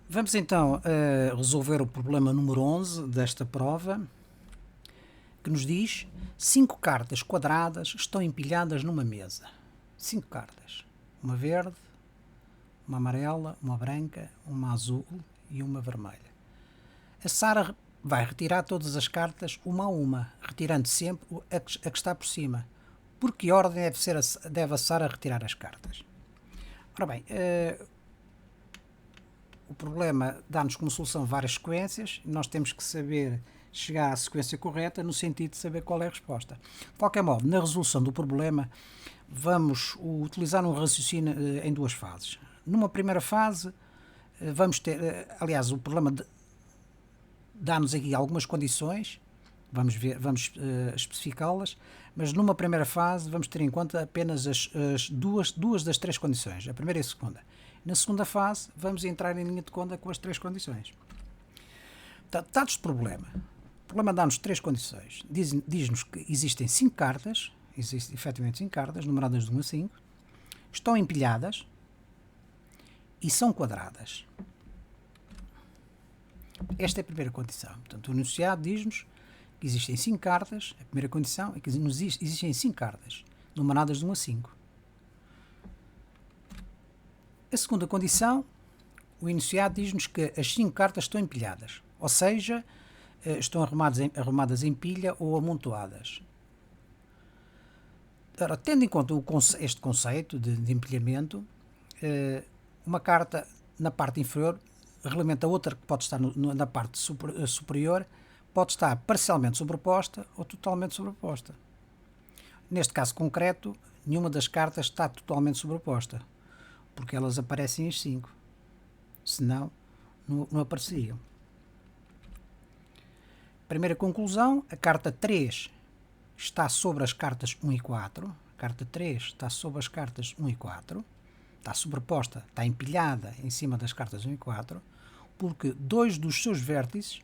Vamos então resolver o problema número 11 desta prova, que nos diz: 5 cartas quadradas estão empilhadas numa mesa. 5 cartas. Uma verde, uma amarela, uma branca, uma azul e uma vermelha. A Sara vai retirar todas as cartas uma a uma, retirando sempre a que está por cima. Por que ordem deve a Sara retirar as cartas? Ora bem, o problema dá-nos como solução várias sequências e nós temos que saber chegar à sequência correta no sentido de saber qual é a resposta. De qualquer modo, na resolução do problema, vamos utilizar um raciocínio em duas fases. Numa primeira fase, vamos ter, aliás, o problema dá-nos aqui algumas condições, vamos especificá-las, mas numa primeira fase vamos ter em conta apenas as duas das três condições, a primeira e a segunda. Na segunda fase, vamos entrar em linha de conta com as três condições. Dados de problema. O problema dá-nos três condições. Diz-nos que existem 5 cartas, existem efetivamente 5 cartas, numeradas de 1 a 5, estão empilhadas e são quadradas. Esta é a primeira condição. Portanto, o enunciado diz-nos que existem 5 cartas. A primeira condição é que existem 5 cartas, numeradas de 1 a 5. A segunda condição, o enunciado diz-nos que as 5 cartas estão empilhadas, ou seja, estão arrumadas em pilha ou amontoadas. Ora, tendo em conta este conceito de empilhamento, uma carta na parte inferior regulamenta a outra que pode estar na parte superior, pode estar parcialmente sobreposta ou totalmente sobreposta. Neste caso concreto, nenhuma das cartas está totalmente sobreposta, porque elas aparecem as 5. Senão, não apareceriam. Primeira conclusão, a carta 3 está sobre as cartas 1 e 4. A carta 3 está sobre as cartas 1 e 4. Está sobreposta, está empilhada em cima das cartas 1 e 4, porque 2 dos seus vértices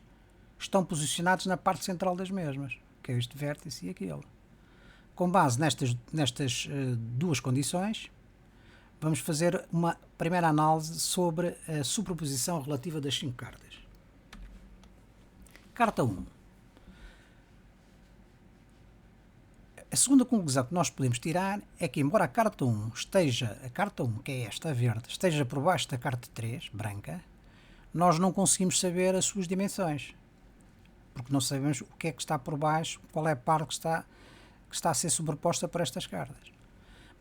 estão posicionados na parte central das mesmas, que é este vértice e aquele. Com base nestas duas condições, vamos fazer uma primeira análise sobre a superposição relativa das 5 cartas. Carta 1. A segunda conclusão que nós podemos tirar é que, embora a carta 1, que é esta, a verde, esteja por baixo da carta 3, branca, nós não conseguimos saber as suas dimensões, porque não sabemos o que é que está por baixo, qual é a parte que está a ser sobreposta para estas cartas.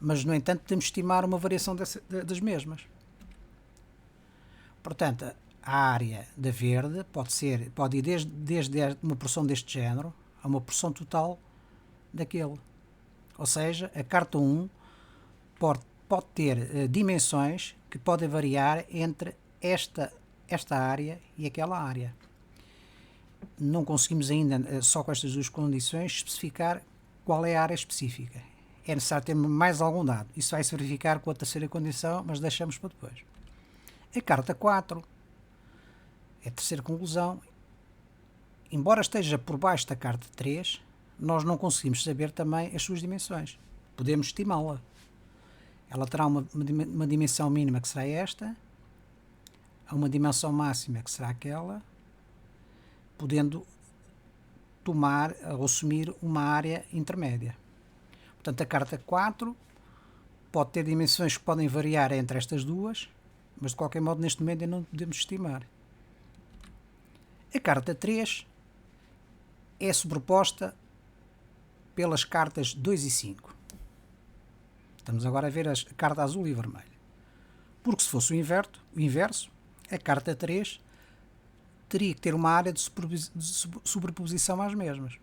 Mas, no entanto, podemos estimar uma variação das mesmas. Portanto, a área da verde pode ir desde uma porção deste género a uma porção total daquele. Ou seja, a carta 1 pode ter dimensões que podem variar entre esta área e aquela área. Não conseguimos ainda, só com estas duas condições, especificar qual é a área específica. É necessário ter mais algum dado. Isso vai-se verificar com a terceira condição, mas deixamos para depois. A carta 4 é a terceira conclusão. Embora esteja por baixo da carta 3, nós não conseguimos saber também as suas dimensões. Podemos estimá-la. Ela terá uma dimensão mínima que será esta, uma dimensão máxima que será aquela, podendo tomar ou assumir uma área intermédia. Portanto, a carta 4 pode ter dimensões que podem variar entre estas duas, mas de qualquer modo neste momento ainda não podemos estimar. A carta 3 é sobreposta pelas cartas 2 e 5. Estamos agora a ver a carta azul e vermelha. Porque se fosse o inverso, a carta 3 teria que ter uma área de sobreposição às mesmas.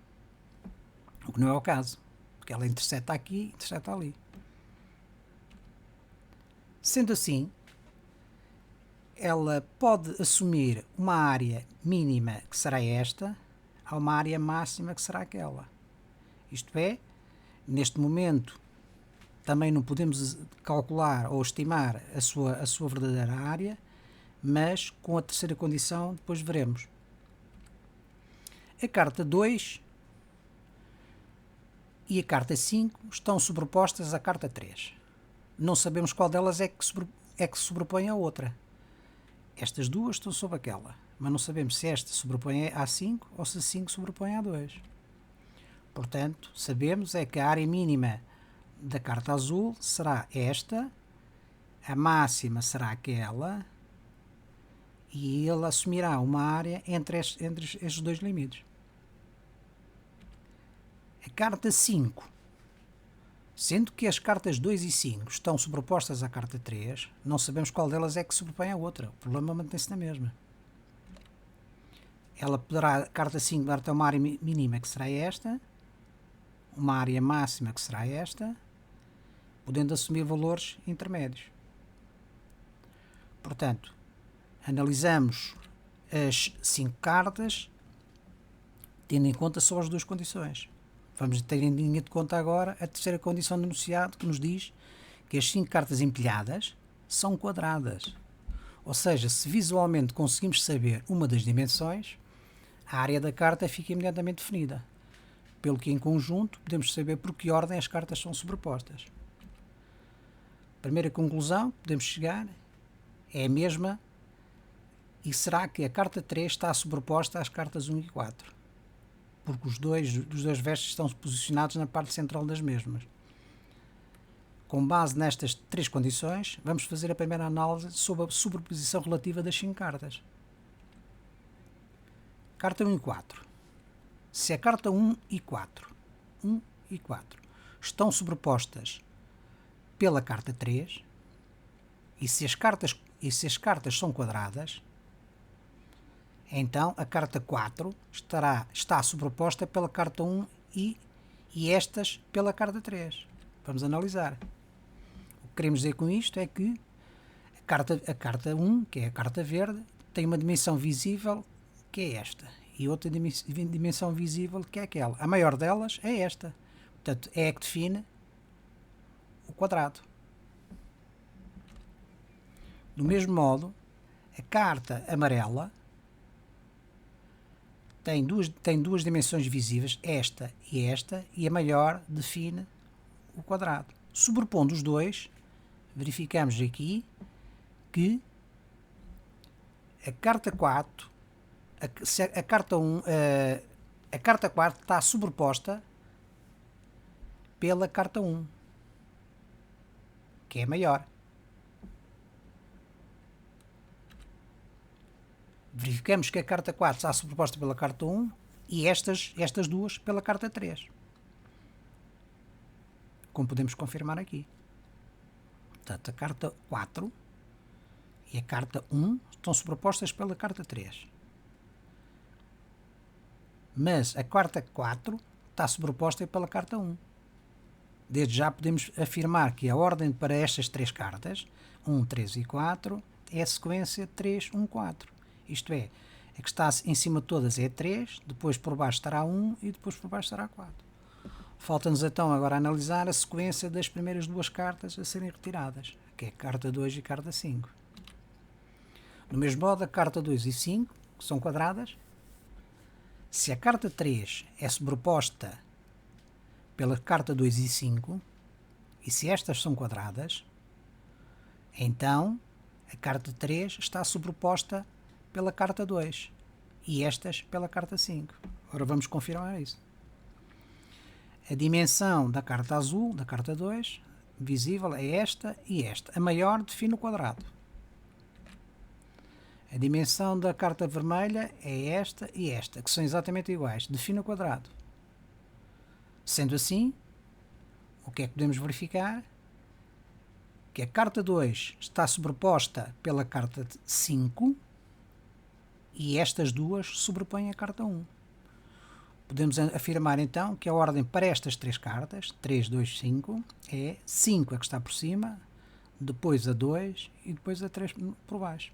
O que não é o caso, porque ela interseta aqui e interseta ali. Sendo assim, ela pode assumir uma área mínima que será esta, a uma área máxima que será aquela. Isto é, neste momento, também não podemos calcular ou estimar a sua verdadeira área, mas com a terceira condição depois veremos. A carta 2 e a carta 5 estão sobrepostas à carta 3. Não sabemos qual delas é que sobrepõe a outra. Estas duas estão sobre aquela, mas não sabemos se esta sobrepõe a A5 ou se a 5 sobrepõe a A2. Portanto, sabemos é que a área mínima da carta azul será esta, a máxima será aquela, e ele assumirá uma área entre estes dois limites. A carta 5, sendo que as cartas 2 e 5 estão sobrepostas à carta 3, não sabemos qual delas é que sobrepõe à outra. O problema mantém-se na mesma. Ela poderá, a carta 5 dar-te uma área mínima que será esta, uma área máxima que será esta, podendo assumir valores intermédios. Portanto, analisamos as 5 cartas tendo em conta só as duas condições. Vamos ter em linha de conta agora a terceira condição do enunciado, que nos diz que as 5 cartas empilhadas são quadradas. Ou seja, se visualmente conseguimos saber uma das dimensões, a área da carta fica imediatamente definida. Pelo que em conjunto podemos saber por que ordem as cartas são sobrepostas. A primeira conclusão que podemos chegar é a mesma, e será que a carta 3 está sobreposta às cartas 1 e 4. Porque os dois versos estão posicionados na parte central das mesmas. Com base nestas 3 condições, vamos fazer a primeira análise sobre a sobreposição relativa das 5 cartas. Carta 1 e 4. Se a carta 1 e 4 estão sobrepostas pela carta 3, e se as cartas são quadradas, então a carta 4 está sobreposta pela carta 1 e estas pela carta 3. Vamos analisar. O que queremos dizer com isto é que a carta 1, que é a carta verde, tem uma dimensão visível que é esta, e outra dimensão visível que é aquela. A maior delas é esta. Portanto, é a que define o quadrado. Do mesmo modo, a carta amarela tem duas dimensões visíveis, esta, e a maior define o quadrado. Sobrepondo os dois, verificamos aqui que a carta 4, a carta 1, a carta 4 está sobreposta pela carta 1, que é maior. Verificamos que a carta 4 está sobreposta pela carta 1 e estas duas pela carta 3. Como podemos confirmar aqui. Portanto, a carta 4 e a carta 1 estão sobrepostas pela carta 3. Mas a carta 4 está sobreposta pela carta 1. Desde já podemos afirmar que a ordem para estas 3 cartas, 1, 3 e 4, é a sequência 3, 1, 4. Isto é, a que está em cima de todas é 3, depois por baixo estará 1 e depois por baixo estará 4. Falta-nos então agora analisar a sequência das primeiras 2 cartas a serem retiradas, que é a carta 2 e a carta 5. Do mesmo modo, a carta 2 e 5, que são quadradas, se a carta 3 é sobreposta pela carta 2 e 5, e se estas são quadradas, então a carta 3 está sobreposta pela carta 2 e estas pela carta 5. Agora vamos confirmar isso. A dimensão da carta azul, da carta 2, visível, é esta e esta. A maior define o quadrado. A dimensão da carta vermelha é esta e esta, que são exatamente iguais. Define o quadrado. Sendo assim, o que é que podemos verificar? Que a carta 2 está sobreposta pela carta 5 e estas duas sobrepõem a carta 1. Podemos afirmar então que a ordem para estas 3 cartas, 3, 2, 5, é 5 a que está por cima, depois a 2 e depois a 3 por baixo.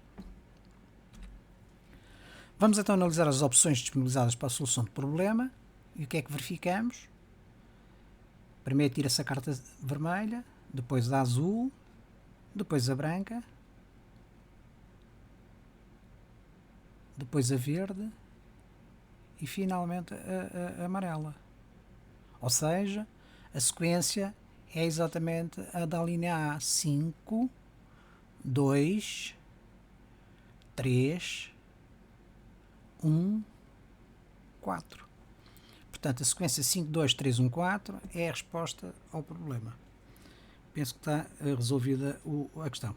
Vamos então analisar as opções disponibilizadas para a solução do problema. E o que é que verificamos? Primeiro tira-se a carta vermelha, depois a azul, depois a branca, depois a verde e finalmente a amarela. Ou seja, a sequência é exatamente a da linha A: 5, 2, 3, 1, 4. Portanto, a sequência 5, 2, 3, 1, 4 é a resposta ao problema. Penso que está resolvida a questão.